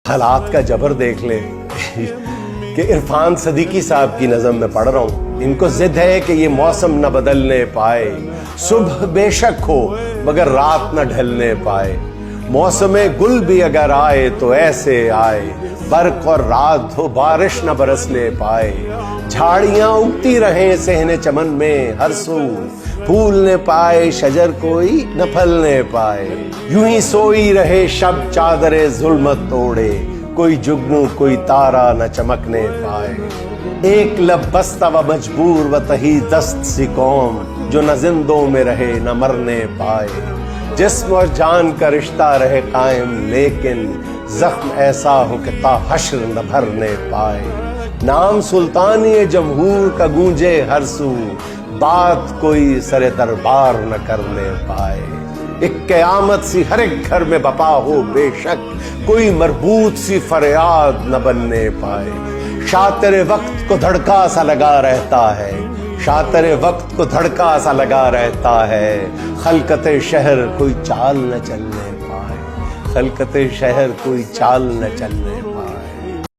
हालात का जबर देख ले कि इरफान सदीकी साहब की नज़म में पढ़ रहा हूँ। इनको जिद है कि ये मौसम न बदलने पाए, सुबह बेशक हो मगर रात न ढलने पाए। मौसम गुल भी अगर आए तो ऐसे आए, बर्क और रात हो बारिश न बरसने पाए। झाड़ियां उगती रहें सहने चमन में हर सू, फूल न पाए शजर कोई न फलने पाए। यूं ही सोई रहे शब चादरे जुल्मत तोड़े, कोई जुगनू कोई तारा न चमकने पाए। एक लब बस्ता व मजबूर व तही दस्त सी कौम, जो न जिंदों में रहे न मरने पाए। जिस्म और जान का रिश्ता रहे कायम, लेकिन जख्म ऐसा हो कि ता हश्र न भरने पाए। नाम सुल्तानी जमहूर का गूंजे हर सू, बात कोई सरे दरबार न करने पाए। एक क़यामत सी हर एक घर में बपा हो बेशक, कोई मरबूत सी फरियाद न बनने पाए। शातिर वक्त को धड़का सा लगा रहता है, शातिर वक्त को धड़का सा लगा रहता है। खलकत शहर कोई चाल न चलने पाए, खलकत शहर कोई चाल न चलने पाए।